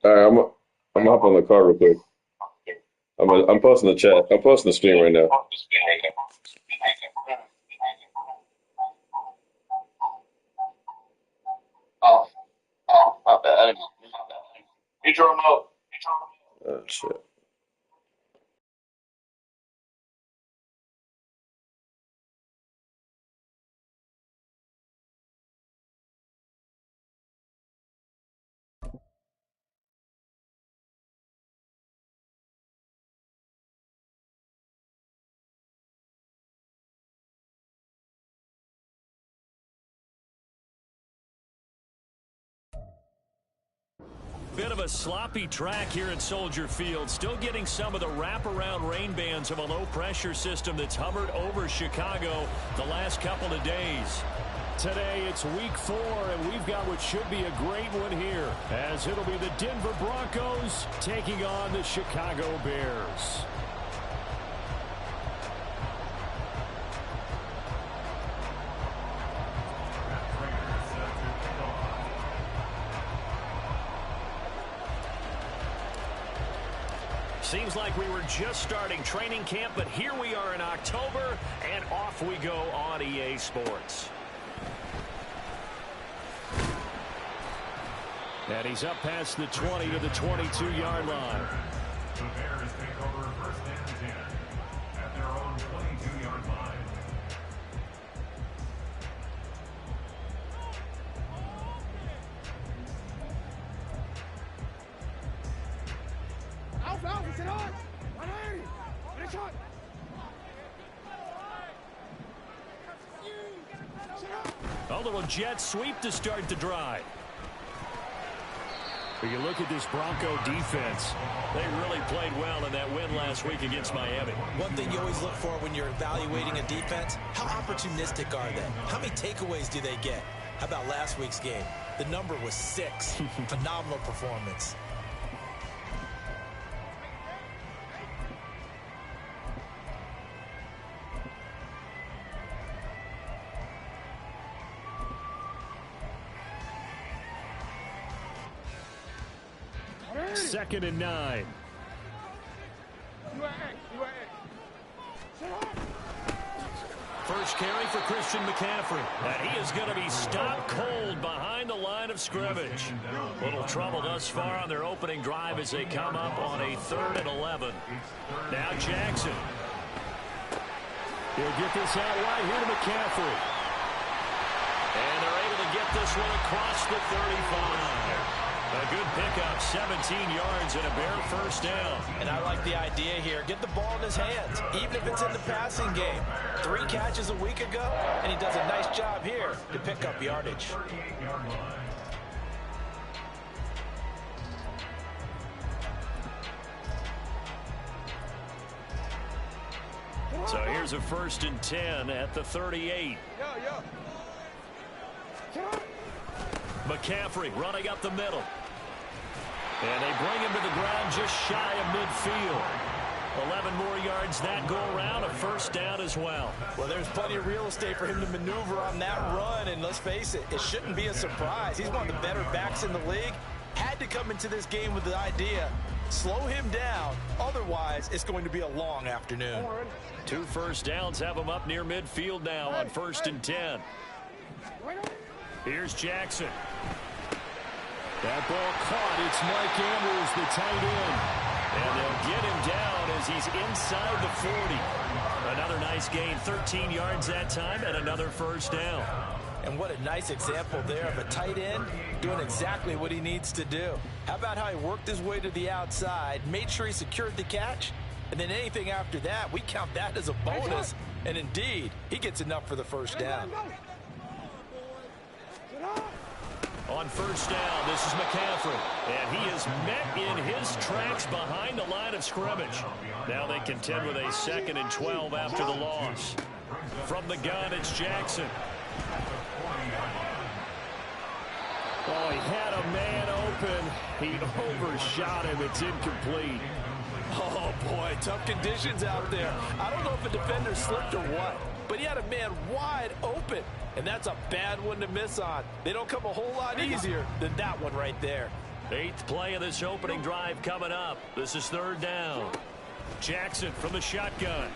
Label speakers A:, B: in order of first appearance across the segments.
A: All right, I'm gonna hop on the car real quick. I'm posting the chat. I'm posting the stream right now.
B: Oh, my bad. Get your remote.
A: Oh shit.
C: Bit of a sloppy track here at Soldier Field. Still getting some of the wraparound rain bands of a low-pressure system that's hovered over Chicago the last couple of days. Today, it's week 4, and we've got what should be a great one here, as it'll be the Denver Broncos taking on the Chicago Bears. Seems like we were just starting training camp, but here we are in October, and off we go on EA Sports. And he's up past the 20 to the 22-yard line.
D: The Bears take over first and 10 at their own 22-yard line.
C: A little jet sweep to start the drive. But you look at this Bronco defense, they really played well in that win last week against Miami.
E: One thing you always look for when you're evaluating a defense, how opportunistic are they? How many takeaways do they get? How about last week's game? The number was 6. Phenomenal performance.
C: Second and 9. First carry for Christian McCaffrey. And he is going to be stopped cold behind the line of scrimmage. Little trouble thus far on their opening drive as they come up on a 3rd and 11. Now Jackson. He'll get this out wide here to McCaffrey. And they're able to get this one across the 35. A good pickup, 17 yards and a Bear first down.
E: And I like the idea here. Get the ball in his hands, even if it's in the passing game. 3 catches a week ago, and he does a nice job here to pick up yardage.
C: So here's a 1st and 10 at the 38. McCaffrey running up the middle. And they bring him to the ground just shy of midfield. 11 more yards that go around, a first down as well.
E: Well, there's plenty of real estate for him to maneuver on that run, and let's face it, it shouldn't be a surprise. He's one of the better backs in the league. Had to come into this game with the idea, slow him down, otherwise it's going to be a long afternoon.
C: 2 first downs have him up near midfield now on 1st and 10. Here's Jackson. That ball caught. It's Mike Andrews, the tight end. And they'll get him down as he's inside the 40. Another nice gain, 13 yards that time, and another first down.
E: And what a nice example there of a tight end doing exactly what he needs to do. How about how he worked his way to the outside, made sure he secured the catch, and then anything after that, we count that as a bonus. And indeed, he gets enough for the first down.
C: On first down, this is McCaffrey. And he is met in his tracks behind the line of scrimmage. Now they contend with a 2nd and 12 after the loss. From the gun, it's Jackson. Oh, he had a man open. He overshot him. It's incomplete.
E: Oh, boy, tough conditions out there. I don't know if a defender slipped or what, but he had a man wide open. And that's a bad one to miss on. They don't come a whole lot easier than that one right there.
C: Eighth play of this opening drive coming up. This is third down. Jackson from the shotgun.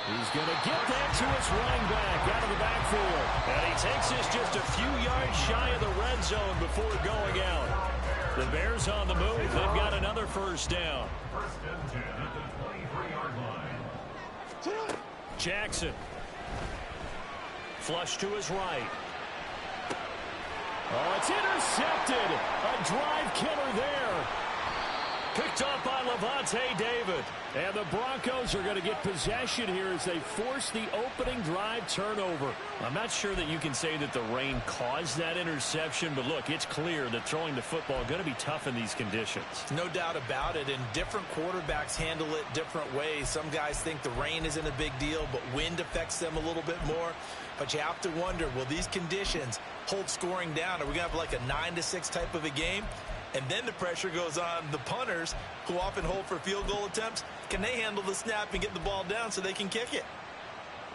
C: He's going to get that to his running back out of the backfield. And he takes this just a few yards shy of the red zone before going out. The Bears on the move. They've got another first down.
D: First and 10 at the 23-yard line.
C: Jackson. Flush to his right. Oh, it's intercepted. A drive killer there. Picked up by Levante David. And the Broncos are going to get possession here as they force the opening drive turnover. I'm not sure that you can say that the rain caused that interception, but look, it's clear that throwing the football is going to be tough in these conditions.
E: No doubt about it, and different quarterbacks handle it different ways. Some guys think the rain isn't a big deal, but wind affects them a little bit more. But you have to wonder, will these conditions hold scoring down? Are we going to have like a 9-6 type of a game? And then the pressure goes on the punters, who often hold for field goal attempts. Can they handle the snap and get the ball down so they can kick it?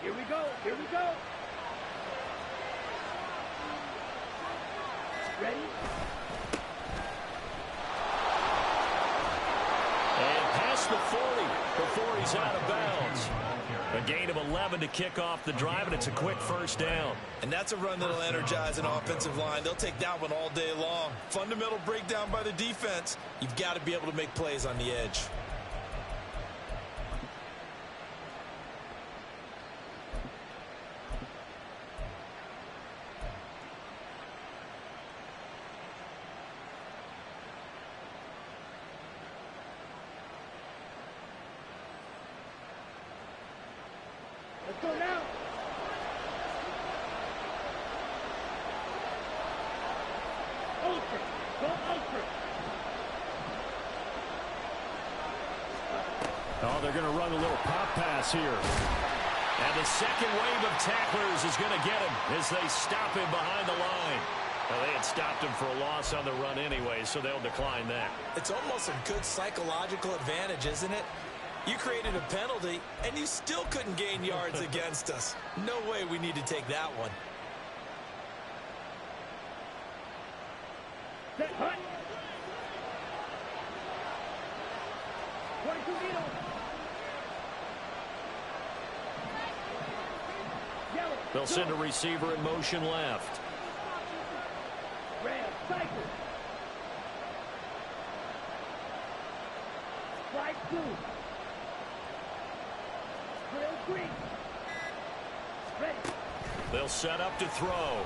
F: Here we go. Here we go. Ready?
C: And past the 40 before he's out of bounds. A gain of 11 to kick off the drive, and it's a quick first down.
E: And that's a run that'll energize an offensive line. They'll take that one all day long. Fundamental breakdown by the defense. You've got to be able to make plays on the edge.
F: Let's go now. Ultra. Go ultra.
C: Oh, they're going to run a little pop pass here. And the second wave of tacklers is going to get him as they stop him behind the line. Well, they had stopped him for a loss on the run anyway, so they'll decline that.
E: It's almost a good psychological advantage, isn't it? You created a penalty, and you still couldn't gain yards against us. No way we need to take that one.
F: Set hut. 22 needle. Yellow.
C: They'll send a receiver in motion left.
F: Red. Cycle. Flight blue. Drill green. Ready.
C: They'll set up to throw.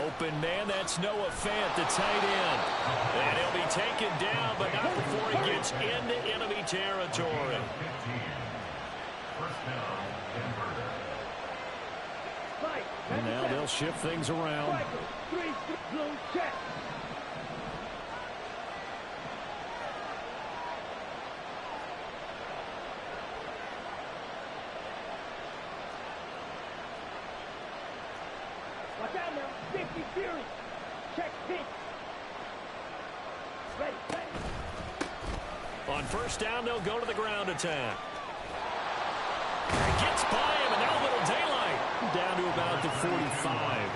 C: Open man, that's Noah Fant, the tight end. And he'll be taken down, but not before he gets into enemy territory.
D: 15. First down, Denver.
F: Fight.
C: And now they'll shift things around.
F: Cycle. 3 blue check. Watch out now. 50 Fury. Check pitch. Ready. Ready.
C: On first down, they'll go to the ground attack. Gets by him, and now a little daylight. Down to about the 45.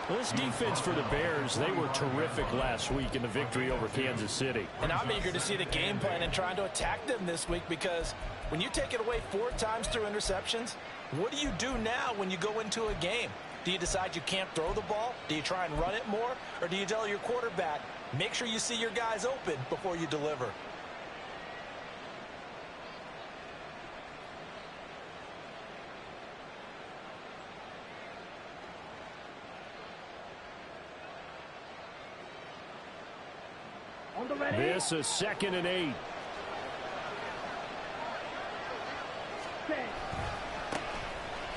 C: Well, this defense for the Bears, they were terrific last week in the victory over Kansas City.
E: And I'm eager to see the game plan and trying to attack them this week, because when you take it away 4 times through interceptions, what do you do now when you go into a game? Do you decide you can't throw the ball? Do you try and run it more? Or do you tell your quarterback, make sure you see your guys open before you deliver?
F: On the ready.
C: This is 2nd and 8.
F: Set.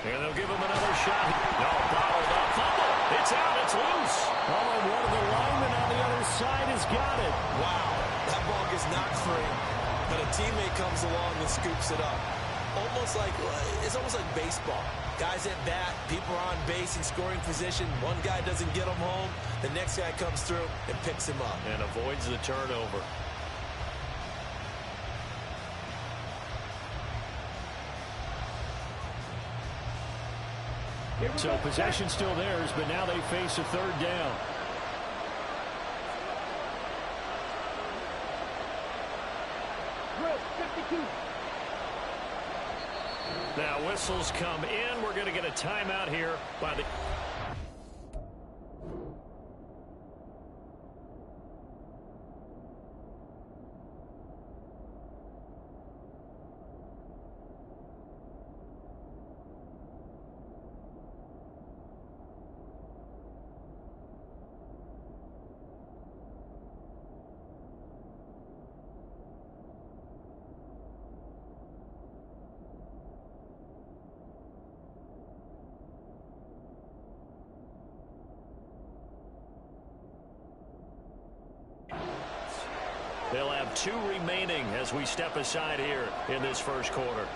C: And they'll give him another shot. No, bottled up. Fumble. It's out. It's loose. Oh, and one of the linemen on the other side has got it.
E: Wow, that ball gets knocked free, but a teammate comes along and scoops it up. It's almost like baseball. Guys at bat, people are on base in scoring position. One guy doesn't get him home. The next guy comes through and picks him up.
C: And avoids the turnover. So possession still theirs, but now they face a third down.
F: Drill 52.
C: Now whistles come in. We're going to get a timeout here by the... They'll have 2 remaining as we step aside here in this first quarter.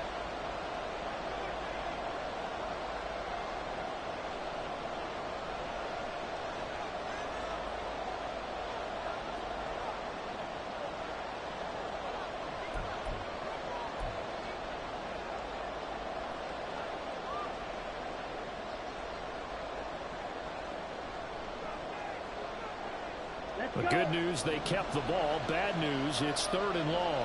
C: The good news, they kept the ball. Bad news, it's 3rd and long.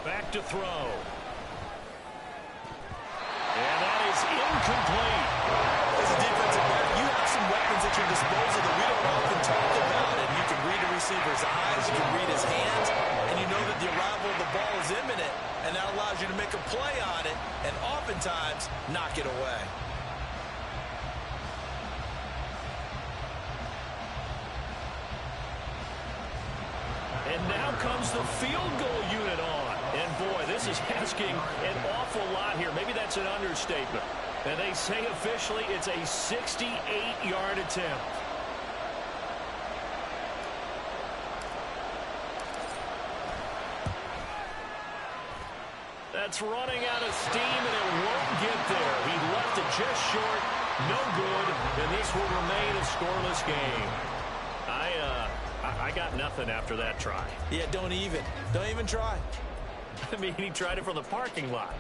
C: Back to throw. And that is incomplete.
E: As a defensive back, you have some weapons at your disposal that we don't often talk about. And you can read a receiver's eyes, you can read his hands, and you know that the arrival of the ball is imminent, and that allows you to make a play on it and oftentimes knock it away.
C: And now comes the field goal unit on. And boy, this is asking an awful lot here. Maybe that's an understatement. And they say officially it's a 68-yard attempt. That's running out of steam, and it won't get there. He left it just short. No good. And this will remain a scoreless game. I got nothing after that try.
E: Yeah, don't even try.
C: I mean, he tried it from the parking lot.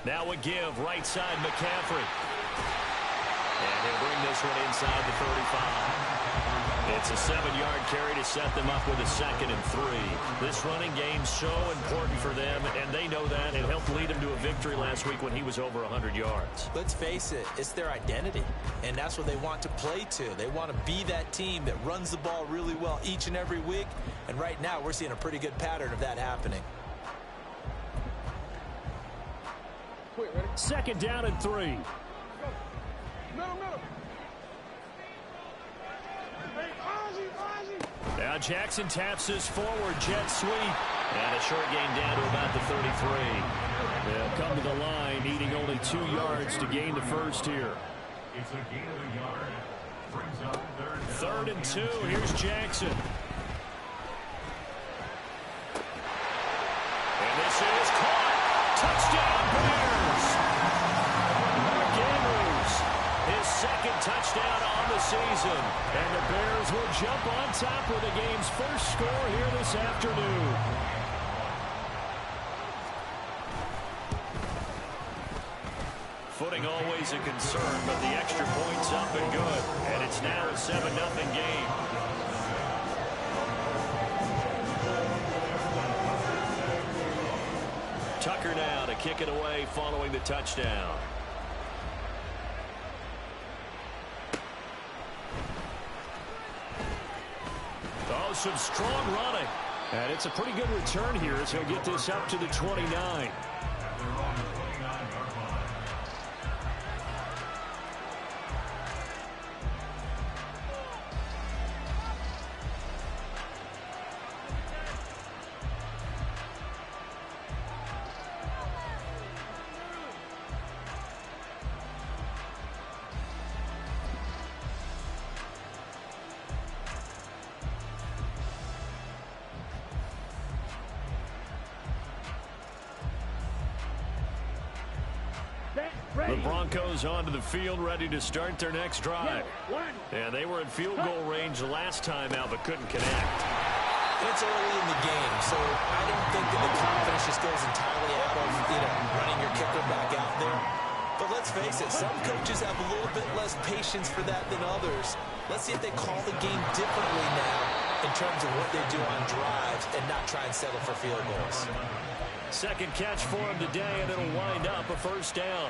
C: Now a give, right side McCaffrey. And he'll bring this one inside the 35. It's a 7-yard carry to set them up with a 2nd and 3. This running game's so important for them, and they know that. It helped lead them to a victory last week when he was over 100 yards.
E: Let's face it, it's their identity, and that's what they want to play to. They want to be that team that runs the ball really well each and every week, and right now we're seeing a pretty good pattern of that happening.
C: 2nd down and 3. Now Jackson taps this forward jet sweep. And a short gain down to about the 33. They'll come to the line, needing only 2 yards to gain the first here.
D: It's a gain of a yard. Brings up
C: 3rd and 2. Here's Jackson. And this is caught. Touchdown Bears. Mark Andrews, his 2nd touchdown on the season. And the Bears will jump on top with the game's first score here this afternoon. Footing always a concern, but the extra point's up and good. And it's now a 7-0 game. Tucker now to kick it away following the touchdown. Oh, some strong running. And it's a pretty good return here as he'll get this up to the 29. The Broncos onto the field, ready to start their next drive. And they were in field goal range last time out, but couldn't connect.
E: It's early in the game, so I don't think that the confidence just goes entirely out of, running your kicker back out there. But let's face it, some coaches have a little bit less patience for that than others. Let's see if they call the game differently now in terms of what they do on drives and not try and settle for field goals.
C: Second catch for him today, and it'll wind up a first down.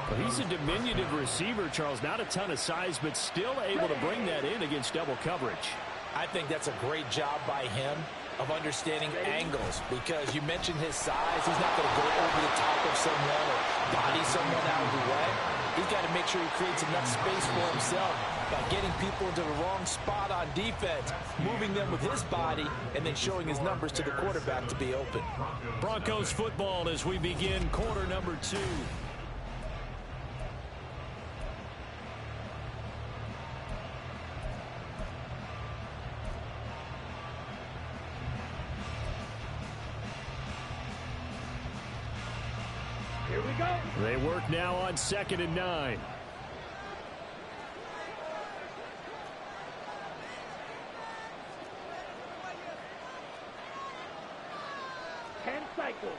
G: Well, he's a diminutive receiver, Charles. Not a ton of size, but still able to bring that in against double coverage.
E: I think that's a great job by him of understanding angles, because you mentioned his size. He's not going to go over the top of someone or body someone out of the way. He's got to make sure he creates enough space for himself by getting people into the wrong spot on defense, moving them with his body, and then showing his numbers to the quarterback to be open.
C: Broncos football as we begin quarter number 2.
F: Here we go.
G: They work now on 2nd and 9.
F: Cycle.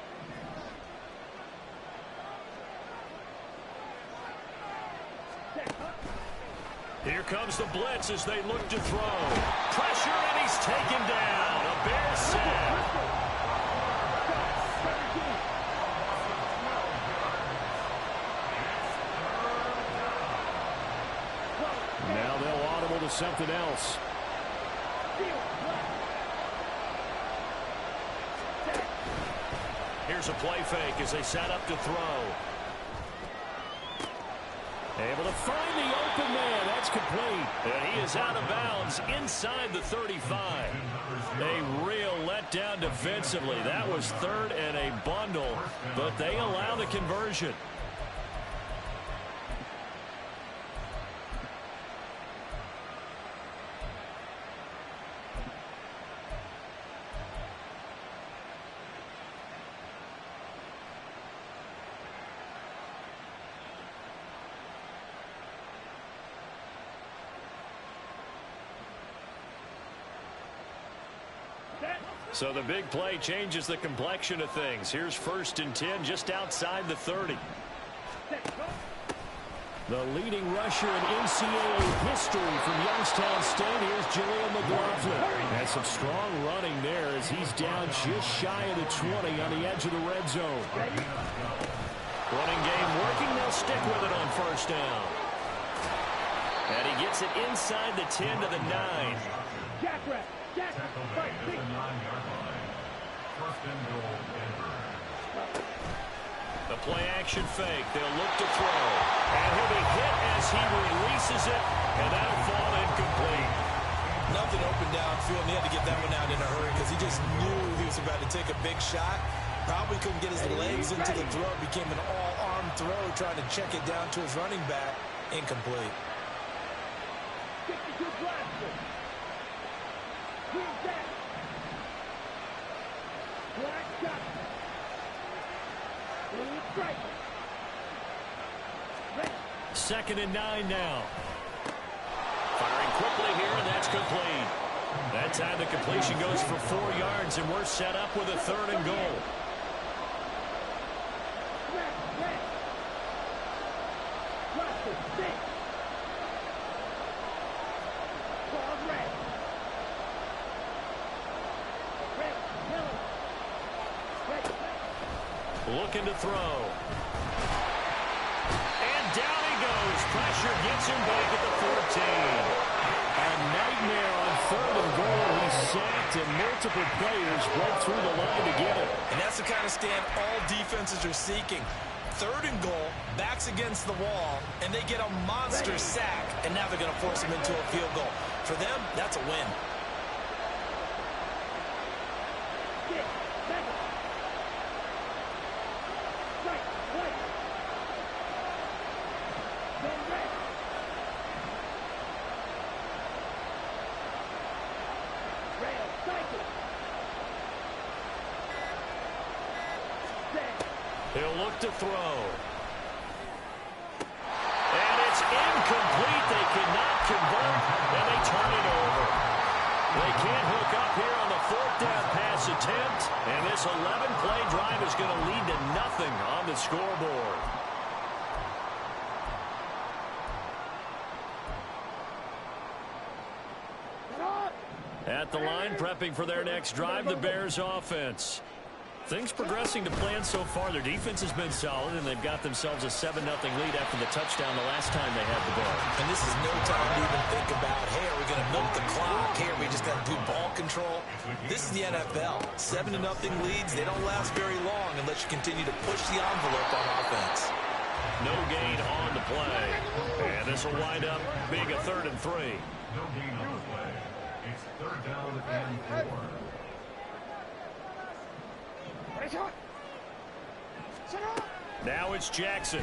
C: Here comes the blitz as they look to throw. Pressure, and he's taken down. A Bear sack.
G: Now they'll audible to something else.
C: Here's a play fake as they set up to throw. Able to find the open man. That's complete. And he is out of bounds inside the 35. A real letdown defensively. That was 3rd and a bundle, but they allow the conversion. So the big play changes the complexion of things. Here's 1st and 10 just outside the 30.
G: The leading rusher in NCAA history from Youngstown State. Here's Jaleel McLaughlin. Has some strong running there as he's down just shy of the 20 on the edge of the red zone.
C: Running game working. They'll stick with it on 1st down. And he gets it inside the 10 to the 9.
F: Jackrabbit.
C: The play action fake. They'll look to throw. And he'll be hit as he releases it. And that'll fall incomplete.
E: Nothing open downfield. And he had to get that one out in a hurry because he just knew he was about to take a big shot. Probably couldn't get his legs into the throw. It became an all-arm throw trying to check it down to his running back. Incomplete.
F: 62 blaster. Here's that. Black shot. Blue strike.
C: 2nd and 9 now. Firing quickly here, and that's complete. That time the completion goes for 4 yards, and we're set up with a 3rd and goal. Looking to throw. And down he goes. Pressure gets him back at the 14.
G: A nightmare on 3rd and goal. He's sacked, and multiple players broke through the line to get it.
E: And that's the kind of stand all defenses are seeking. 3rd and goal, backs against the wall, and they get a monster sack. And now they're going to force him into a field goal. For them, that's a win.
C: He'll look to throw. Incomplete. They cannot convert, and they turn it over. They can't hook up here on the fourth down pass attempt, and this 11-play drive is going to lead to nothing on the scoreboard. At the line, prepping for their next drive, the Bears offense. Things progressing to plan so far. Their defense has been solid, and they've got themselves a 7-0 lead after the touchdown the last time they had the ball.
E: And this is no time to even think about, hey, are we going to milk the clock? Hey, are we just going to do ball control? This is the NFL. 7-0 leads, they don't last very long unless you continue to push the envelope on offense.
C: No gain on the play. And this will wind up being a 3rd and 3.
D: No gain on the play. It's 3rd down and 4.
C: Now it's Jackson.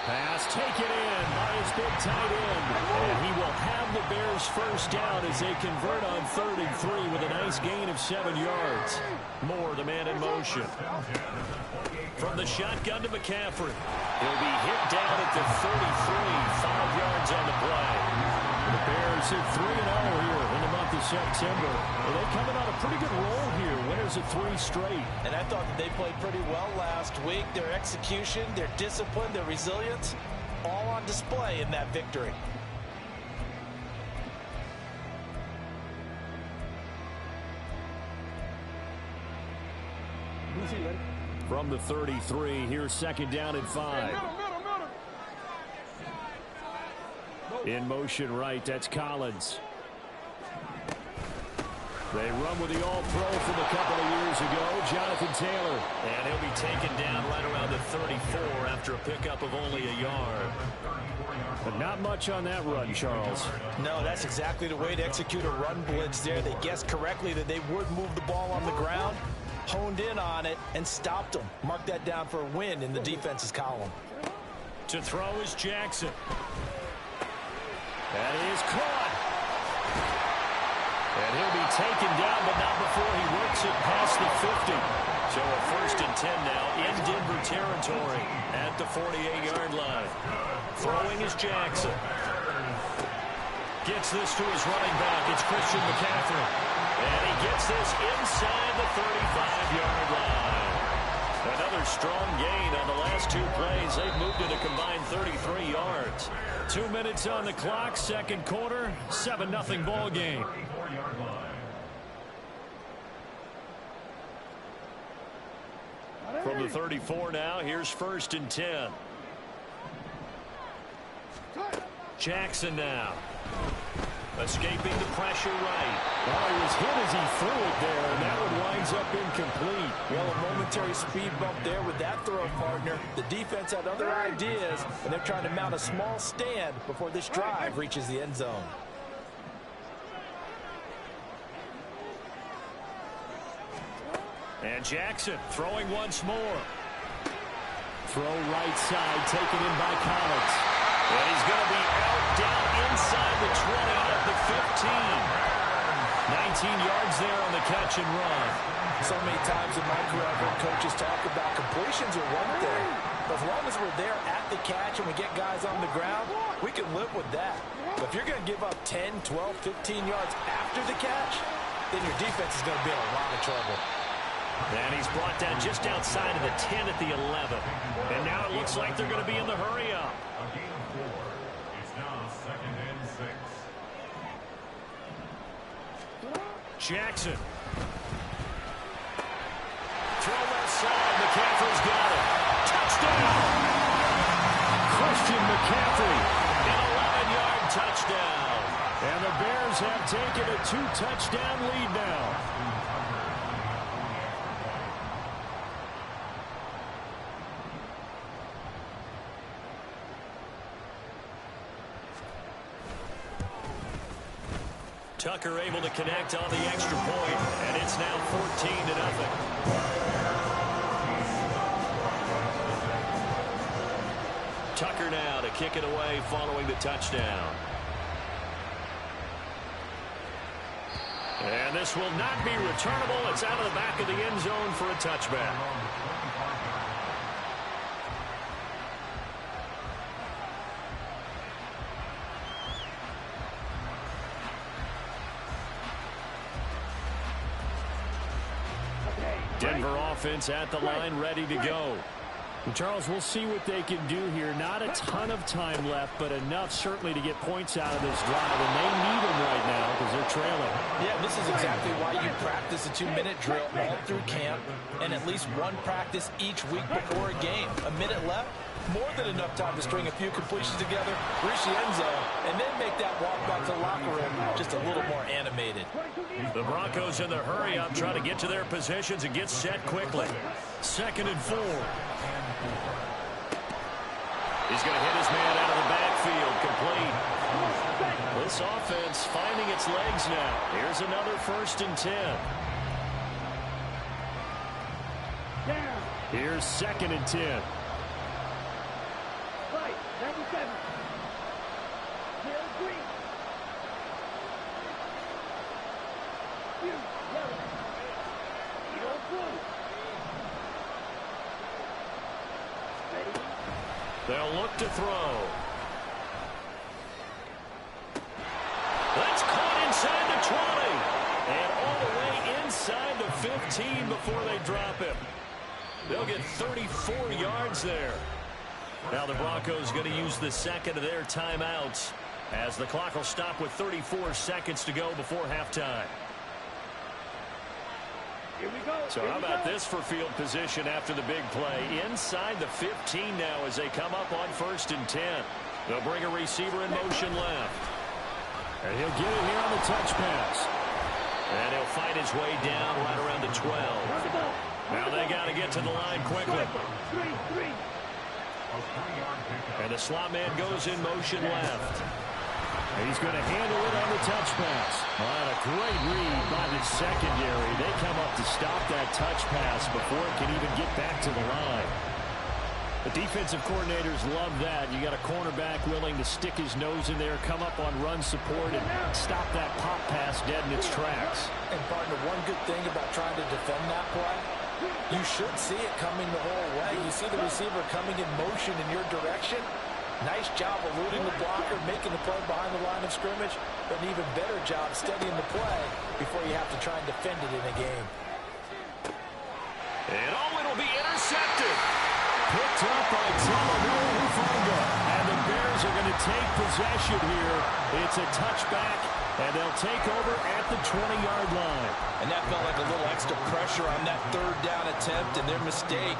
C: Pass taken in by his big tight end. And he will have the Bears first down as they convert on 3rd and 3 with a nice gain of 7 yards. Moore, the man in motion. From the shotgun to McCaffrey. He'll be hit down at the 33, 5 yards on the play. The Bears hit 3-0 here in the month of September. Well, they coming on a pretty good roll here. Winners of 3 straight.
E: And I thought that they played pretty well last week. Their execution, their discipline, their resilience, all on display in that victory.
C: From the 33, here's 2nd down and 5. In motion right, that's Collins. They run with the All-Pro from a couple of years ago, Jonathan Taylor. And he'll be taken down right around the 34 after a pickup of only a yard. But not much on that run, Charles.
E: No, that's exactly the way to execute a run blitz there. They guessed correctly that they would move the ball on the ground, honed in on it, and stopped them. Mark that down for a win in the defense's column.
C: To throw is Jackson. That is caught. And he'll be taken down, but not before he works it past the 50. So a 1st and 10 now in Denver territory at the 48-yard line. Throwing is Jackson. Gets this to his running back. It's Christian McCaffrey. And he gets this inside the 35-yard line. Another strong gain on the last 2 plays. They've moved it a combined 33 yards. 2 minutes on the clock, 2nd quarter, 7-0 ball game. From the 34 now, here's 1st and 10. Jackson now. Escaping the pressure right.
G: Well, he was hit as he threw it there, and that one winds up incomplete.
E: Well, a momentary speed bump there with that throw, partner. The defense had other ideas, and they're trying to mount a small stand before this drive reaches the end zone.
C: And Jackson throwing once more.
G: Throw right side, taken in by Collins.
C: And he's going to be out down inside the 20 at the 15. 19 yards there on the catch and run.
E: So many times in my career, I've heard coaches talk about completions are one thing. But as long as we're there at the catch and we get guys on the ground, we can live with that. But if you're going to give up 10, 12, 15 yards after the catch, then your defense is going to be in a lot of trouble.
C: And he's brought down just outside of the 10 at the 11. And now it looks like they're going to be in the hurry up.
D: A gain of 4. It's now 2nd and 6.
C: Jackson. Throw left side. McCaffrey's got it. Touchdown!
G: Christian McCaffrey.
C: An 11-yard touchdown.
G: And the Bears have taken a 2-touchdown lead now.
C: Tucker able to connect on the extra point, and it's now 14-0. Tucker now to kick it away following the touchdown. And this will not be returnable. It's out of the back of the end zone for a touchback. Denver offense at the line, ready to go.
G: Charles, we'll see what they can do here. Not a ton of time left, but enough certainly to get points out of this drive, and they need them right now because they're trailing.
E: Yeah, this is exactly why you practice a 2-minute drill all through camp and at least one practice each week before a game. A minute left, more than enough time to string a few completions together, reach the end zone, and then make that walk back to the locker room just a little more animated.
C: The Broncos in the hurry-up trying to get to their positions and get set quickly. 2nd and 4. He's going to hit his man out of the backfield, complete. This offense finding its legs now. Here's another 1st and 10. Here's 2nd and 10.
F: Right, 97. Hill green. You, yellow. Eagle blue. Ready?
C: They'll look to throw. That's caught inside the 20. And all the way inside the 15 before they drop him. They'll get 34 yards there. Now the Broncos going to use the second of their timeouts as the clock will stop with 34 seconds to go before halftime.
F: Here we go.
C: So how about this for field position after the big play? Inside the 15 now as they come up on 1st and 10. They'll bring a receiver in motion left.
G: And he'll get it here on the touch pass.
C: And he'll find his way down right around the 12. Now they got to get to the line quickly.
F: 3-3.
C: And the slot man goes in motion left.
G: He's going to handle it on the touch pass. And a great read by the secondary. They come up to stop that touch pass before it can even get back to the line. The defensive coordinators love that. You got a cornerback willing to stick his nose in there, come up on run support, and stop that pop pass dead in its tracks.
E: And partner, one good thing about trying to defend that play, you should see it coming the whole way. You see the receiver coming in motion in your direction. Nice job eluding the blocker, making the play behind the line of scrimmage, but an even better job studying the play before you have to try and defend it in a game.
C: And it'll be intercepted.
G: Picked up by Tagovailoa. And the Bears are going to take possession here. It's a touchback, and they'll take over at the 20-yard line.
E: And that felt like a little extra pressure on that 3rd down attempt, and their mistake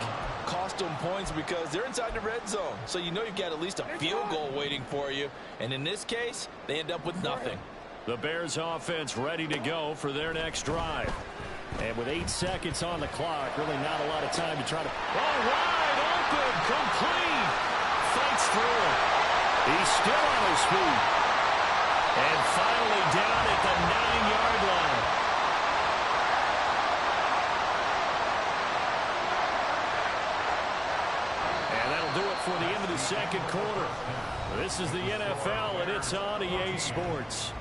E: cost them points because they're inside the red zone. So you know you've got at least a field goal waiting for you. And in this case, they end up with nothing.
C: The Bears offense ready to go for their next drive.
G: And with 8 seconds on the clock, really not a lot of time to try to...
C: Oh, wide open, complete. Fights through it. He's still on his feet. And finally down at the 9-yard line. And that'll do it for the end of the 2nd quarter. This is the NFL, and it's on EA Sports.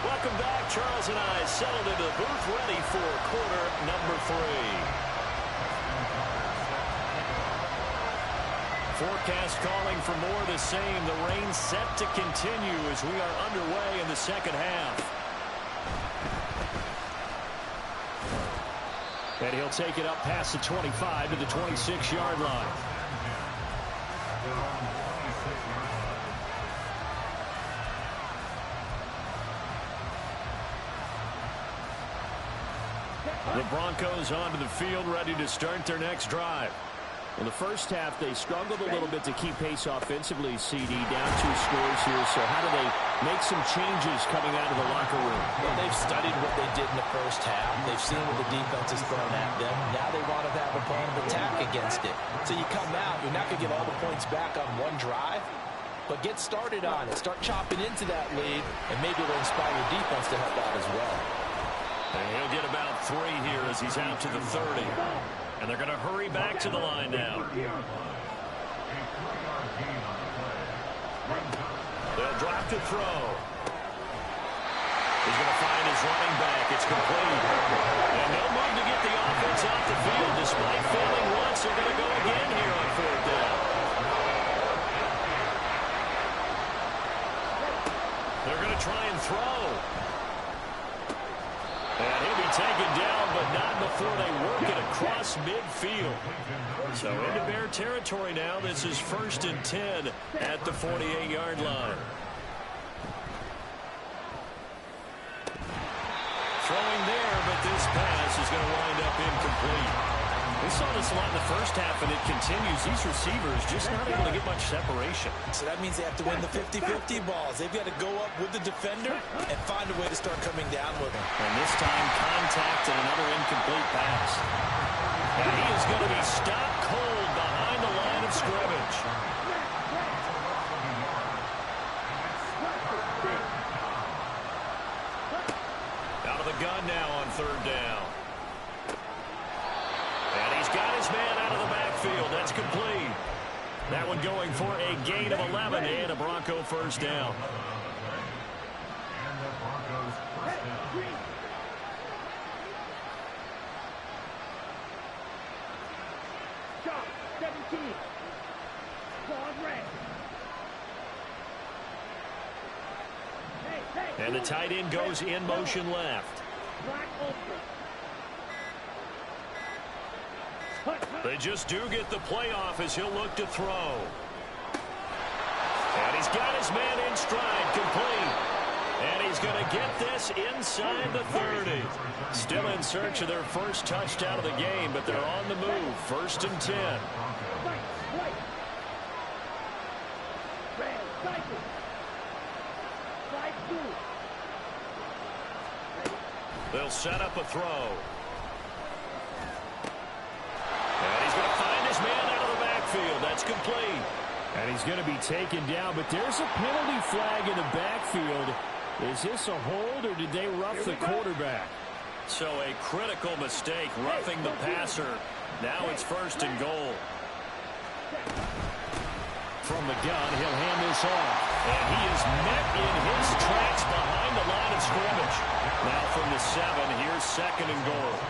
C: Welcome back. Charles and I settled into the booth ready for quarter number 3. Forecast calling for more of the same. The rain set to continue as we are underway in the 2nd half.
G: And he'll take it up past the 25 to the 26-yard line.
C: The Broncos onto the field, ready to start their next drive.
G: In the first half, they struggled a little bit to keep pace offensively, CD, down 2 scores here. So how do they make some changes coming out of the locker room?
E: Well, they've studied what they did in the first half. They've seen what the defense has thrown at them. Now they want to have a plan of attack against it. So you come out, you're not going to get all the points back on one drive, but get started on it. Start chopping into that lead, and maybe it'll inspire your defense to help out as well.
C: And he'll get about 3 here as he's out to the 30. And they're going to hurry back to the line now. They'll drop to throw. He's going to find his running back. It's complete. And no move to get the offense off the field. Despite failing once, they're going to go again here on 4th down. across midfield. So into Bear territory now. This is 1st and 10 at the 48-yard line. Throwing there, but this pass is going to wind up incomplete. We saw this a lot in the first half, and it continues. These receivers just not able to get much separation.
E: So that means they have to win the 50-50 balls. They've got to go up with the defender and find a way to start coming down with him.
C: And this time, contact and another incomplete pass. And he is going to be stopped cold behind the line of scrimmage. Out of the gun now on 3rd down. And he's got his man out of the backfield. That's complete. That one going for a gain of 11 and a Bronco 1st down.
D: And the Broncos first down.
F: Shot, 17. Squad red. Hey.
C: And the tight end goes in motion left.
F: Black ultra.
C: They just do get the playoff as he'll look to throw. And he's got his man in stride, complete. And he's going to get this inside the 30. Still in search of their first touchdown of the game, but they're on the move. 1st and 10.
F: White. Red, cycle. Slide through.
C: They'll set up a throw. And he's going to find his man out of the backfield. That's complete.
G: And he's going to be taken down, but there's a penalty flag in the backfield. Is this a hold, or did they rough the quarterback?
C: So a critical mistake, roughing the passer. Now it's 1st and goal. From the gun, he'll hand this off. And he is met in his tracks behind the line of scrimmage. Now from the 7, here's 2nd and goal.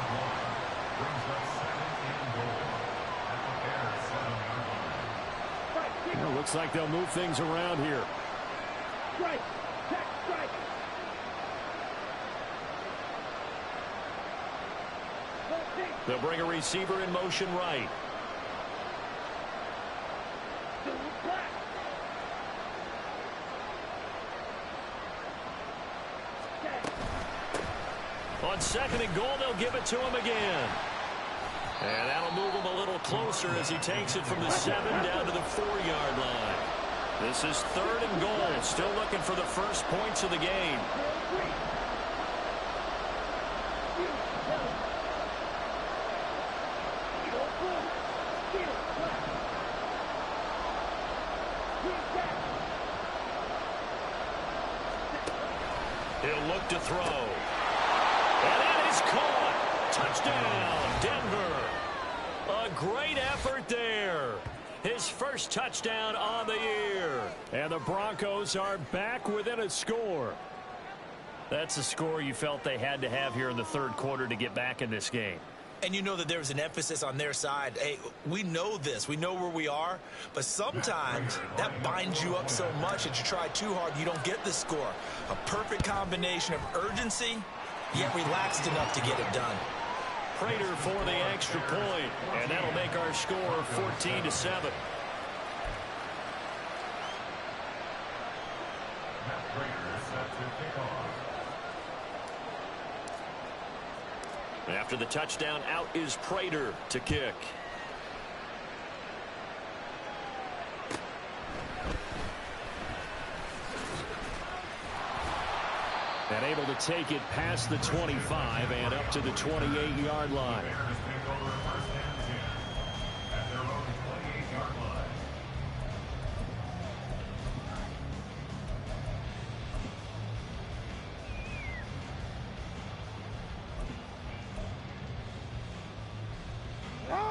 G: Well, looks like they'll move things around here.
F: Strike. Check, strike.
C: They'll bring a receiver in motion right. On 2nd and goal, they'll give it to him again. And that'll move him a little closer as he takes it from the 7 down to the 4-yard line. This is 3rd and goal. Still looking for the first points of the game. He'll look to throw. And that is caught. Touchdown, Denver. A great effort there. His first touchdown on the year.
G: And the Broncos are back within a score.
C: That's a score you felt they had to have here in the 3rd quarter to get back in this game.
E: And you know that there's an emphasis on their side. Hey, we know this. We know where we are. But sometimes that binds you up so much that you try too hard, you don't get the score. A perfect combination of urgency, yet relaxed enough to get it done.
C: Prater for the extra point, and that'll make our score 14-7. After the touchdown, out is Prater to kick.
G: And able to take it past the 25 and up to the 28-yard line.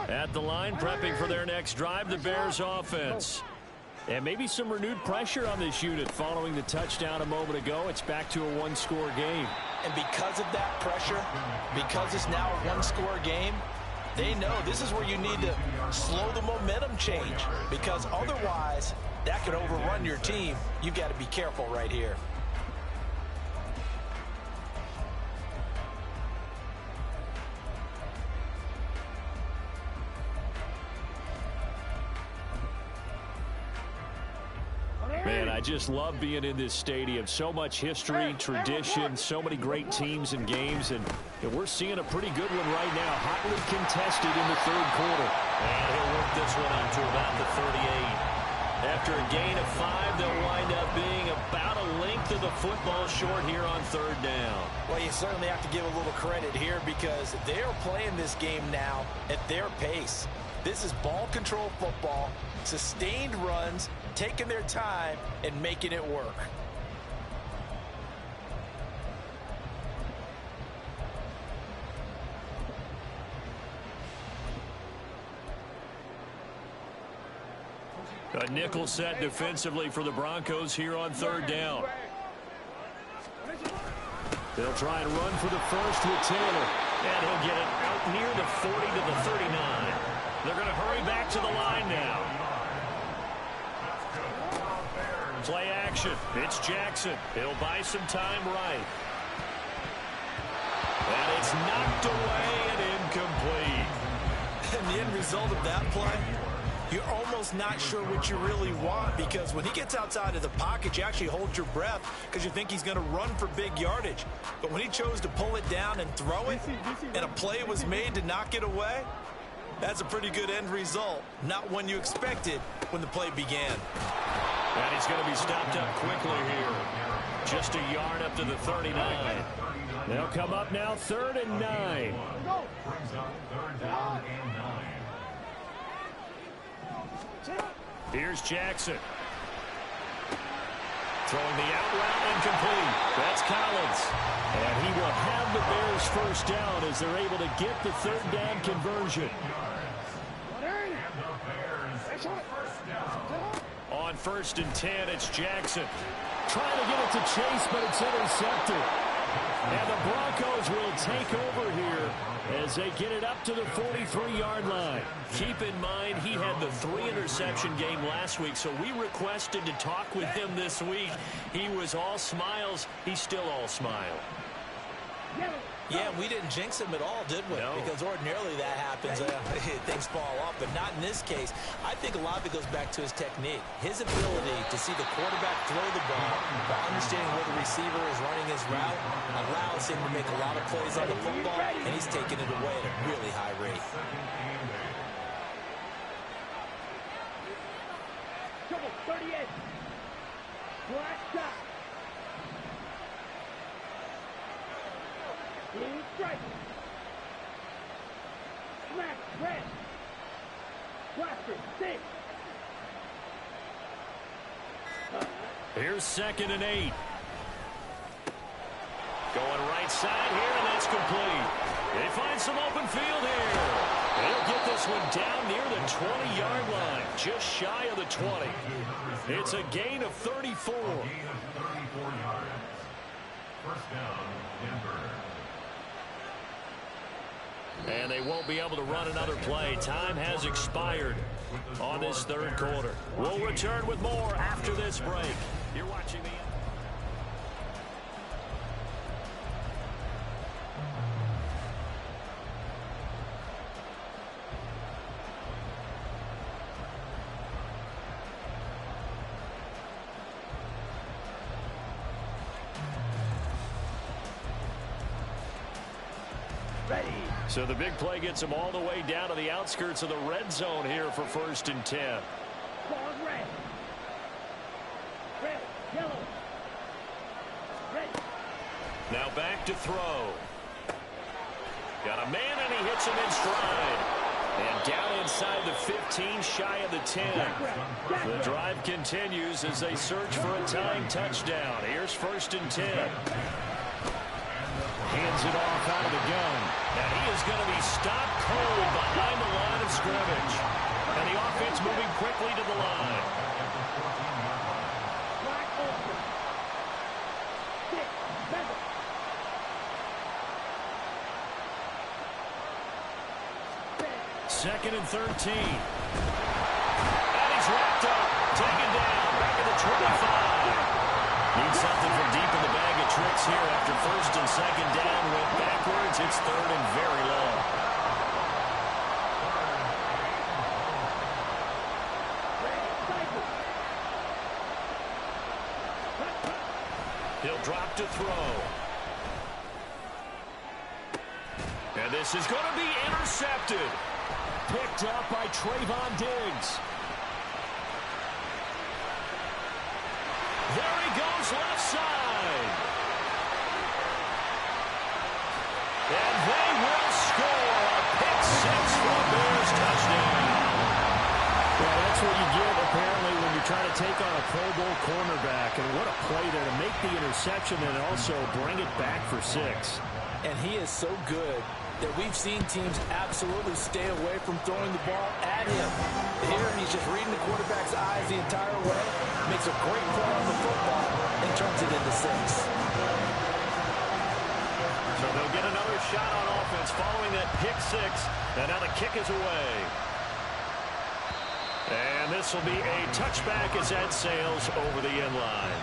C: At the line, prepping for their next drive, the Bears offense.
G: And maybe some renewed pressure on this unit following the touchdown a moment ago. It's back to a one-score game.
E: And because of that pressure, because it's now a one-score game, they know this is where you need to slow the momentum change, because otherwise that could overrun your team. You've got to be careful right here.
C: Man, I just love being in this stadium. So much history, tradition, so many great teams and games, and we're seeing a pretty good one right now. Hotly contested in the third quarter.
G: And he'll work this one out to about the 38. After a gain of 5, they'll wind up being about a length of the football short here on third down.
E: Well, you certainly have to give a little credit here because they're playing this game now at their pace. This is ball control football, sustained runs, taking their time, and making it work.
C: A nickel set defensively for the Broncos here on third down. They'll try and run for the first with Taylor. And he'll get it out near the 40 to the 39. They're going to hurry back to the line now. Play action. It's Jackson. He'll buy some time right. And it's knocked away and incomplete.
E: And the end result of that play, you're almost not sure what you really want because when he gets outside of the pocket, you actually hold your breath because you think he's going to run for big yardage. But when he chose to pull it down and throw it, and a play was made to knock it away, that's a pretty good end result. Not one you expected when the play began.
C: And he's going to be stopped up quickly here. Just a yard up to the 39. They'll come up now 3rd and 9.
D: Brings up 3rd down and 9.
C: Here's Jackson. Throwing the out route incomplete. That's Collins. And he will have the Bears first down as they're able to get the 3rd down conversion. On 1st and 10, it's Jackson.
G: Trying to get it to Chase, but it's intercepted.
C: And the Broncos will take over here as they get it up to the 43-yard line. Keep in mind, he had the 3-interception game last week, so we requested to talk with him this week. He was all smiles. He's still all smile.
E: Yeah, we didn't jinx him at all, did we?
C: No.
E: Because ordinarily that happens. Things fall off, but not in this case. I think a lot of it goes back to his technique. His ability to see the quarterback throw the ball while understanding where the receiver is running his route allows him to make a lot of plays on the football, and he's taking it away at a really high rate.
F: Trouble, 38. Black shot. Clean strike. Smack, red. Blaster, 6.
C: Here's 2nd and 8. Going right side here, and that's complete. They find some open field here. They'll get this one down near the 20-yard line, just shy of the 20. It's a gain of 34.
D: Gain of 34 yards. First down, Denver.
C: And they won't be able to run another play. Time has expired on this 3rd quarter. We'll return with more after this break. You're watching the... So the big play gets them all the way down to the outskirts of the red zone here for 1st and 10.
F: Ball red. Red, yellow. Red.
C: Now back to throw. Got a man, and he hits him in stride. And down inside the 15, shy of the 10. The drive continues as they search for a tying touchdown. Here's 1st and 10. Hands it off out of the gun. And he is going to be stopped cold behind the line of scrimmage. And the offense moving quickly to the line.
F: Black ultra. 6, 7.
C: 2nd and 13. And he's wrapped up. Taken down. Back at the 25. Need something from deep in the bag of tricks here after 1st and 2nd down. Went backwards. It's 3rd and very long. He'll drop to throw. And this is going to be intercepted. Picked up by Trayvon Diggs. There he goes, left side. And they will score a pick six for a Bears touchdown.
G: Well, that's what you get, apparently, when you're trying to take on a Pro Bowl cornerback. And what a play there to make the interception and also bring it back for 6.
E: And he is so good that we've seen teams absolutely stay away from throwing the ball at him. Here, he's just reading the quarterback's eyes the entire way. Makes a great play on the football and turns it into 6.
C: So they'll get another shot on offense following that pick 6. And now the kick is away. And this will be a touchback as that sails over the end line.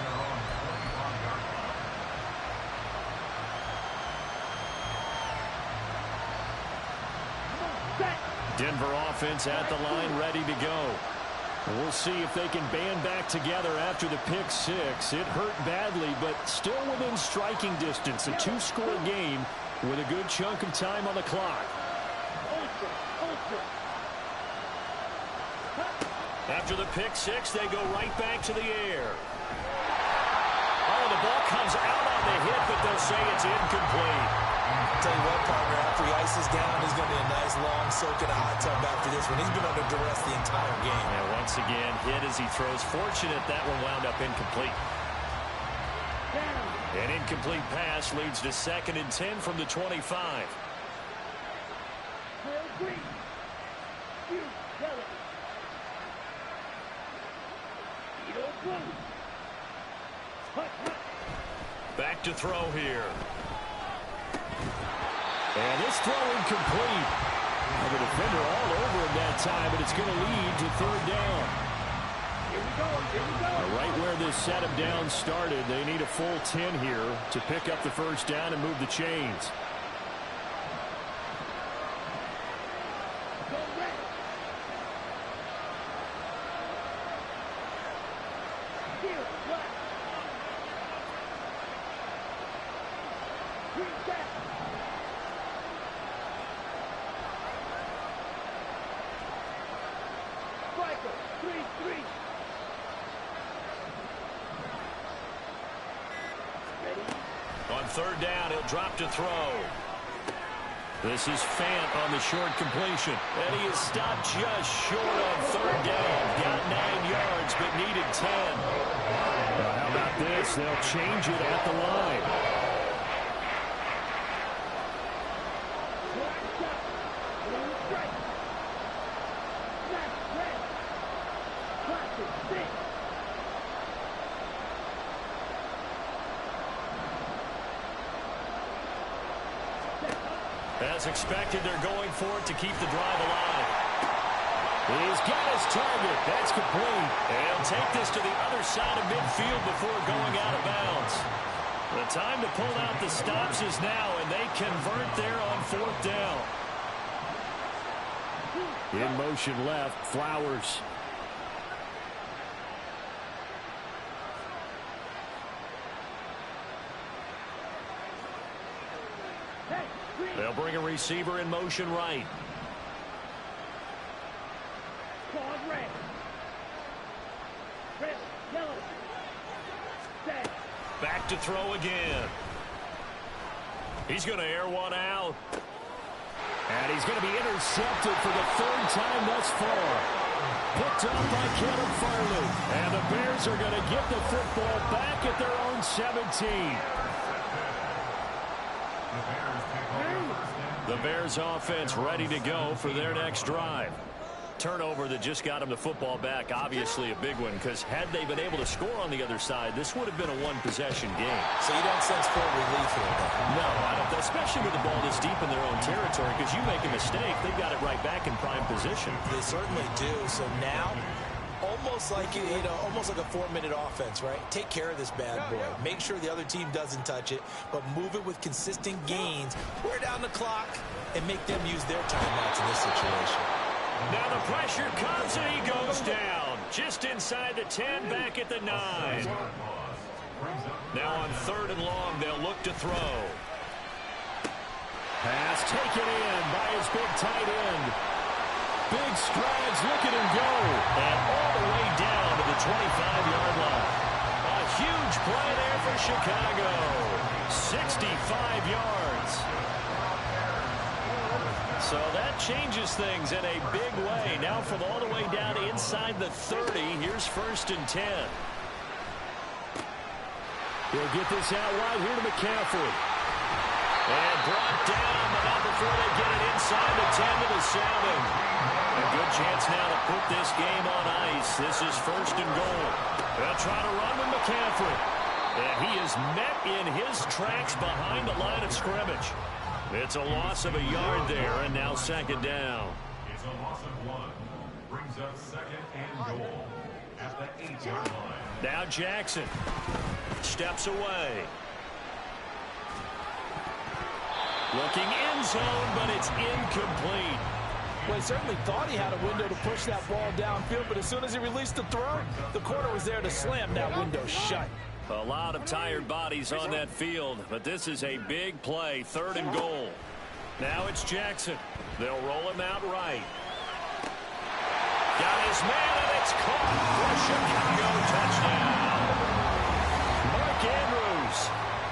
C: Denver offense at the line, ready to go. We'll see if they can band back together after the pick 6. It hurt badly, but still within striking distance. A 2-score game with a good chunk of time on the clock. After the pick 6, they go right back to the air. Oh, the ball comes out on the hit, but they'll say it's incomplete.
E: Tell you what, partner, after he ices down, he's going to be a nice long soak in a hot tub after this one. He's been under duress the entire game.
C: And once again, hit as he throws. Fortunate that one wound up incomplete. An incomplete pass leads to 2nd and 10 from the 25. Back to throw here.
G: And this throw incomplete. Well, the defender all over him that time, but it's going to lead to 3rd down.
F: Here we go.
G: Right where this set him down started, they need a full 10 here to pick up the 1st down and move the chains.
C: On 3rd down, he'll drop to throw. This is Fant on the short completion. And he is stopped just short on 3rd down. Got 9 yards, but needed 10.
G: Well, how about this? They'll change it at the line.
C: As expected, they're going for it to keep the drive alive.
G: He's got his target. That's complete.
C: And he'll take this to the other side of midfield before going out of bounds. The time to pull out the stops is now, and they convert there on 4th down.
G: In motion left, Flowers.
C: They'll bring a receiver in motion right. Back to throw again. He's going to air one out.
G: And he's going to be intercepted for the 3rd time thus far. Picked up by Kevin Farley. And the Bears are going to get the football back at their own 17.
C: The Bears offense ready to go for their next drive. Turnover that just got them the football back, obviously a big one, because had they been able to score on the other side, this would have been a one-possession game.
E: So you don't sense full relief here, though?
C: No, I don't, especially with the ball this deep in their own territory, because you make a mistake, they've got it right back in prime position.
E: They certainly do. So now, almost like almost like a 4-minute offense, right? Take care of this bad boy. Make sure the other team doesn't touch it, but move it with consistent gains. Wear down the clock and make them use their timeouts in this situation.
C: Now the pressure comes and he goes down. Just inside the 10, back at the 9. Now on 3rd and long, they'll look to throw. Pass taken in by his big tight end. Big strides, look at him go. And all the way down to the 25-yard line. A huge play there for Chicago. 65 yards. So that changes things in a big way. Now from all the way down inside the 30, here's 1st and 10. He'll get this out wide here to McCaffrey. And brought down, but not before they get it inside the 10 to the 7. A good chance now to put this game on ice. This is 1st and goal. They'll try to run with McCaffrey. And he is met in his tracks behind the line of scrimmage. It's a loss of a yard there, and now 2nd down.
D: It's a loss of 1. Brings up 2nd and goal at the 8-yard line.
C: Now Jackson steps away. Looking end zone, but it's incomplete.
E: Well, he certainly thought he had a window to push that ball downfield, but as soon as he released the throw, the corner was there to slam that window shut.
C: A lot of tired bodies on that field, but this is a big play, 3rd and goal. Now it's Jackson. They'll roll him out right. Got his man, and it's caught for a Chicago touchdown. Mark Andrews,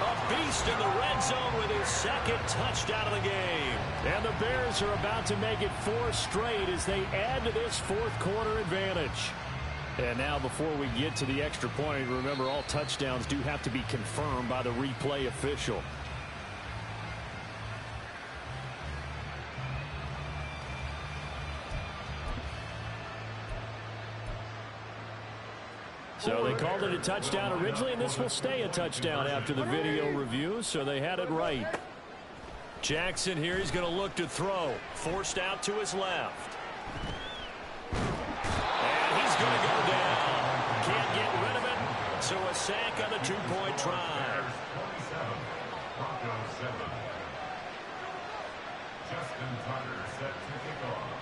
C: a beast in the red zone with his 2nd touchdown of the game.
G: And the Bears are about to make it 4 straight as they add to this 4th quarter advantage. And now before we get to the extra point, remember all touchdowns do have to be confirmed by the replay official. So they called it a touchdown originally, and this will stay a touchdown after the video review, so they had it right.
C: Jackson here, he's going to look to throw. Forced out to his left. And he's going to go down. Can't get rid of it. So a sack on the 2-point try.
D: 27, Broncos 7. Justin Tucker set to kick off.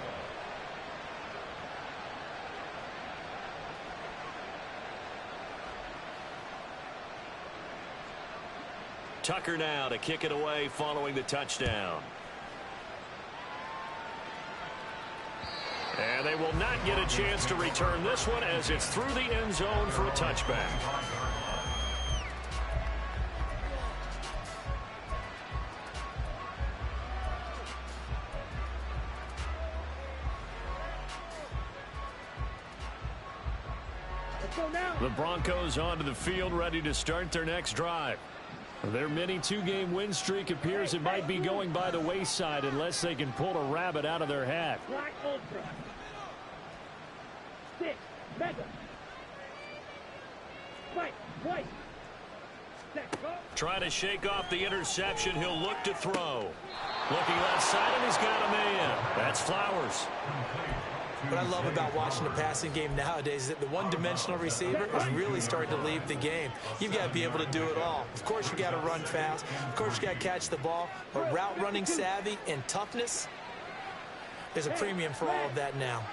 C: Tucker now to kick it away following the touchdown. And they will not get a chance to return this one as it's through the end zone for a touchback.
G: The Broncos onto the field ready to start their next drive. Their mini 2-game win streak appears it might be going by the wayside unless they can pull a rabbit out of their hat.
F: Black Ultra. Stick. Mega. Spike. White.
C: Trying to shake off the interception. He'll look to throw. Looking left side, and he's got a man. That's Flowers.
E: What I love about watching the passing game nowadays is that the one-dimensional receiver is really starting to leave the game. You've got to be able to do it all. Of course, you got to run fast. Of course, you got to catch the ball. But route running savvy and toughness, there's a premium for all of that now.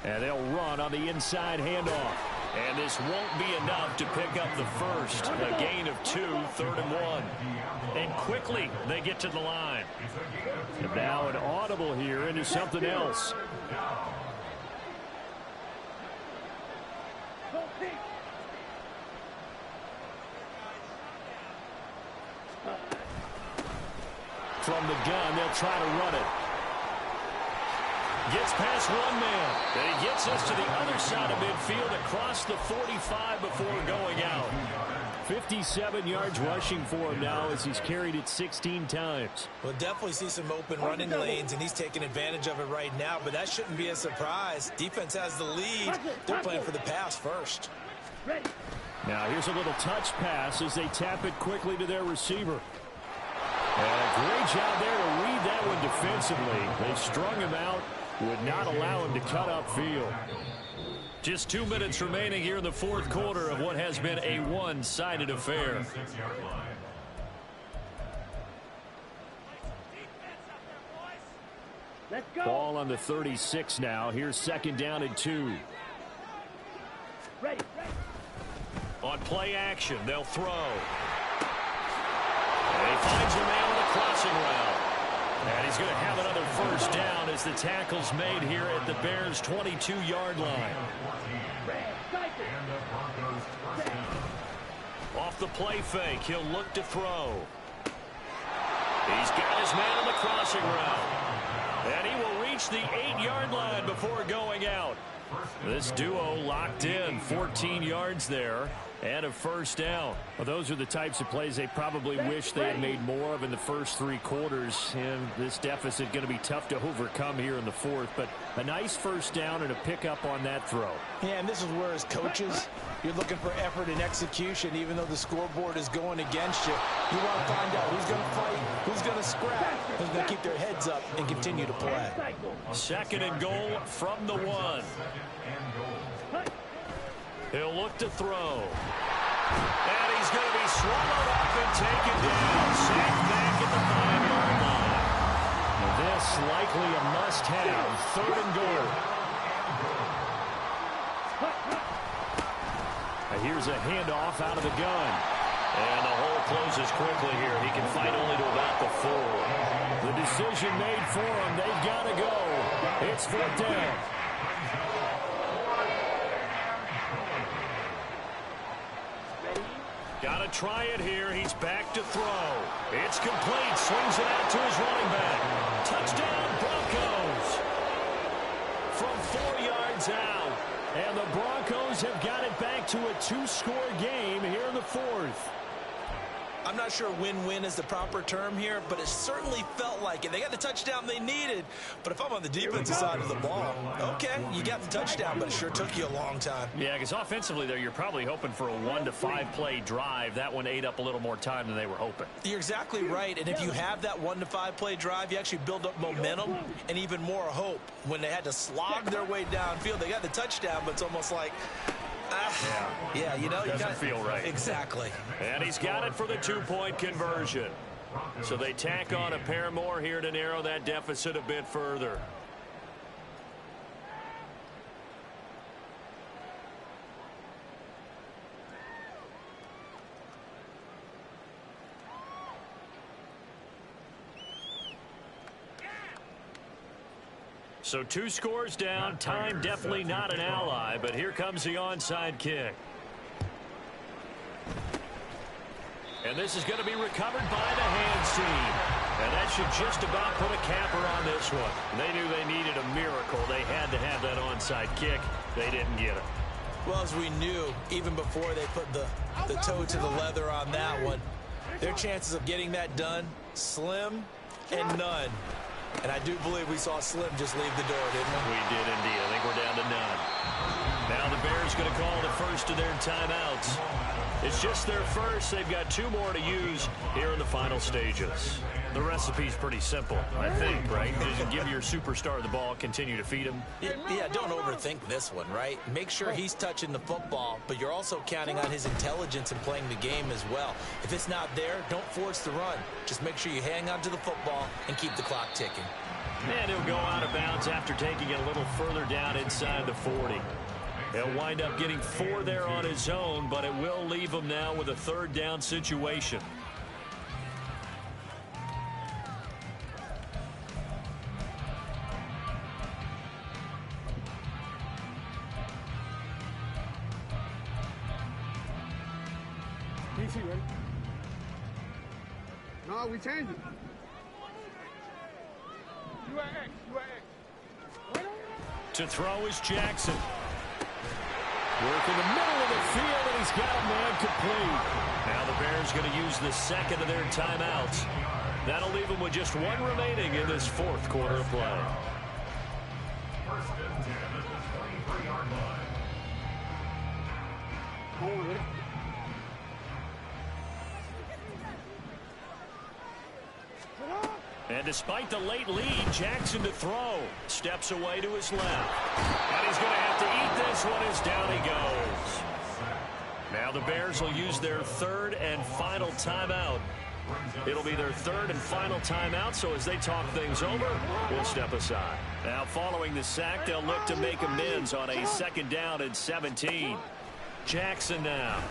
G: And they'll run on the inside handoff.
C: And this won't be enough to pick up the first. A gain of 2, 3rd and 1. And quickly they get to the line.
G: And now an audible here into something else.
C: From the gun, they'll try to run it. Gets past one man. And he gets us to the other side of midfield across the 45 before going out.
G: 57 yards rushing for him now as he's carried it 16 times.
E: We'll definitely see some open running lanes, and he's taking advantage of it right now, but that shouldn't be a surprise. Defense has the lead. They're playing for the pass first.
G: Now here's a little touch pass as they tap it quickly to their receiver. And a great job there to read that one defensively. They strung him out, would not allow him to cut upfield.
C: Just 2 minutes remaining here in the 4th quarter of what has been a one-sided affair.
F: Let's go.
G: Ball on the 36 now. Here's 2nd down and 2.
C: On play action, they'll throw. And he finds a man on the crossing route. And he's going to have another first down as the tackle's made here at the Bears' 22-yard line. Off the play fake, he'll look to throw. He's got his man on the crossing route. And he will reach the 8-yard line before going out. This duo locked in, 14 yards there, and a first down. Well, those are the types of plays they probably wish they had made more of in the first 3 quarters. And this deficit going to be tough to overcome here in the fourth. But a nice first down and a pickup on that throw.
E: Yeah, and this is where as coaches, you're looking for effort and execution, even though the scoreboard is going against you. You want to find out who's going to fight, who's going to scrap, who's going to keep their heads up and continue to play.
C: 2nd and goal from the 1. He'll look to throw. And he's going to be swallowed up and taken down. Sacked back at the 5-yard line. This likely a must-have. 3rd and goal. Here's a handoff out of the gun. And the hole closes quickly here. He can fight only to about the 4. The decision made for him. They've got to go. It's 4th down. Got to try it here. He's back to throw. It's complete. Swings it out to his running back. Touchdown, Broncos. From 4 yards out. And the Broncos have got it back to a 2-score game here in the 4th.
E: I'm not sure win-win is the proper term here, but it certainly felt like it. They got the touchdown they needed, but if I'm on the defensive side of the ball, okay, you got the touchdown, but it sure took you a long time.
C: Yeah, because offensively there, you're probably hoping for a 1 to 5 play drive. That one ate up a little more time than they were hoping.
E: You're exactly right, and if you have that 1 to 5 play drive, you actually build up momentum and even more hope. When they had to slog their way downfield, they got the touchdown, but it's almost like, yeah, you know,
C: doesn't feel right.
E: Exactly.
C: And he's got it for the 2-point conversion. So they tack on a pair more here to narrow that deficit a bit further. So 2 scores down. Time definitely not an ally, but here comes the onside kick. And this is going to be recovered by the hands team. And that should just about put a capper on this one. They knew they needed a miracle. They had to have that onside kick. They didn't get it.
E: Well, as we knew, even before they put the toe to the leather on that one, their chances of getting that done, slim and none. And I do believe we saw Slim just leave the door, didn't we?
C: We did indeed. I think we're down to none. Now the Bears going to call the first of their timeouts. It's just their first. They've got 2 more to use here in the final stages. The recipe's pretty simple, I think, right? Just give your superstar the ball, continue to feed him.
E: Yeah, don't overthink this one, right? Make sure he's touching the football, but you're also counting on his intelligence in playing the game as well. If it's not there, don't force the run. Just make sure you hang on to the football and keep the clock ticking.
C: And he'll go out of bounds after taking it a little further down inside the 40. He'll wind up getting 4 there on his own, but it will leave him now with a 3rd down situation.
H: DC, ready? No, we changed it. You at X, you at X.
C: To throw is Jackson. Work in the middle of the field, and he's got a man complete. Now the Bears going to use the 2nd of their timeouts. That'll leave them with just 1 remaining in this 4th quarter of play.
D: First and 10 at the 23-yard line.
C: And despite the late lead, Jackson to throw. Steps away to his left. And he's going to have to eat this one as down he goes. Now the Bears will use their 3rd and final timeout. It'll be their 3rd and final timeout, so as they talk things over, we'll step aside. Now following the sack, they'll look to make amends on a 2nd down and 17. Jackson now.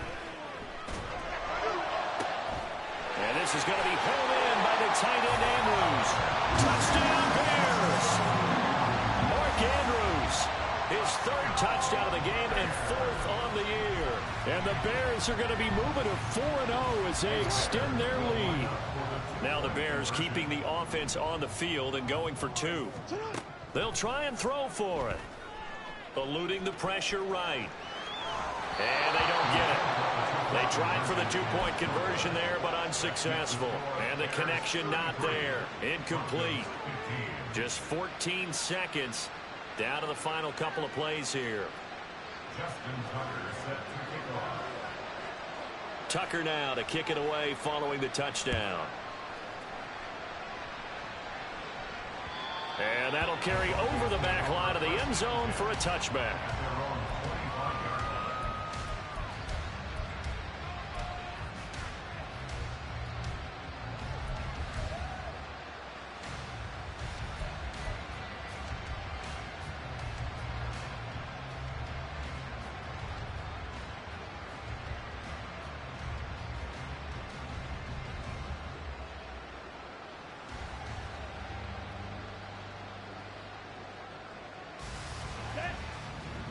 C: And this is going to be home in by the tight end Andrews. Touchdown Bears! Mark Andrews, his 3rd touchdown of the game and 4th on the year. And the Bears are going to be moving to 4-0 as they extend their lead. Now the Bears keeping the offense on the field and going for 2. They'll try and throw for it. Eluding the pressure right. And they don't get it. They tried for the 2-point conversion there, but unsuccessful. And the connection not there. Incomplete. Just 14 seconds down to the final couple of plays here. Tucker now to kick it away following the touchdown. And that'll carry over the back line of the end zone for a touchback.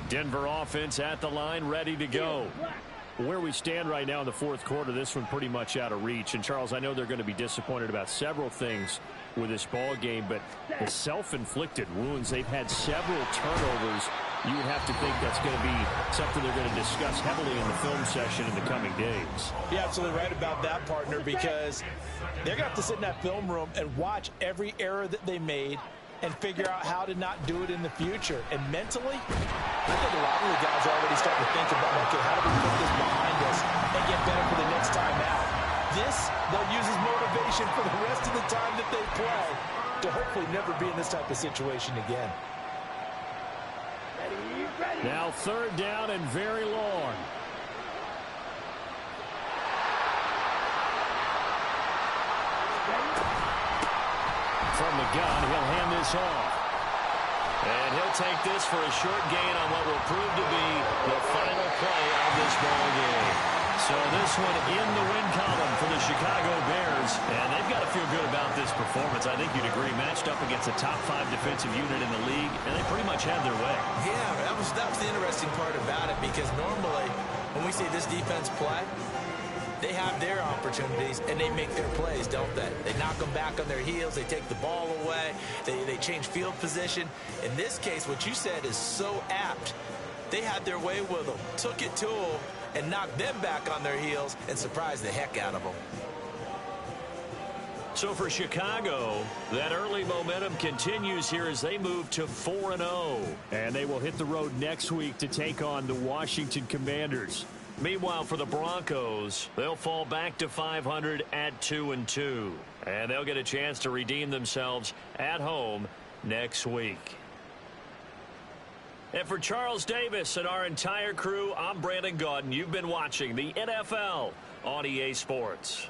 C: Denver offense at the line, ready to go.
G: Where we stand right now in the 4th quarter, this one pretty much out of reach. And, Charles, I know they're going to be disappointed about several things with this ball game, but the self-inflicted wounds, they've had several turnovers. You would have to think that's going to be something they're going to discuss heavily in the film session in the coming days.
E: You're absolutely right about that, partner, because they're going to have to sit in that film room and watch every error that they made and figure out how to not do it in the future. And mentally, I think a lot of the guys are already starting to think about, okay, how do we put this behind us and get better for the next time out? This, they'll use as motivation for the rest of the time that they play to hopefully never be in this type of situation again.
G: Now 3rd down and very long. From the gun, he'll hand this off.
C: And he'll take this for a short gain on what will prove to be the final play of this ball game. So this one in the win column for the Chicago Bears. And they've got to feel good about this performance. I think you'd agree, matched up against a top 5 defensive unit in the league, and they pretty much had their way.
E: Yeah, that was the interesting part about it, because normally when we see this defense play, they have their opportunities, and they make their plays, don't they? They knock them back on their heels. They take the ball away. They change field position. In this case, what you said is so apt. They had their way with them, took it to them, and knocked them back on their heels and surprised the heck out of them.
C: So for Chicago, that early momentum continues here as they move to 4-0.
G: And they will hit the road next week to take on the Washington Commanders.
C: Meanwhile, for the Broncos, they'll fall back to 500 at 2-2. And they'll get a chance to redeem themselves at home next week. And for Charles Davis and our entire crew, I'm Brandon Gaudin. You've been watching the NFL on EA Sports.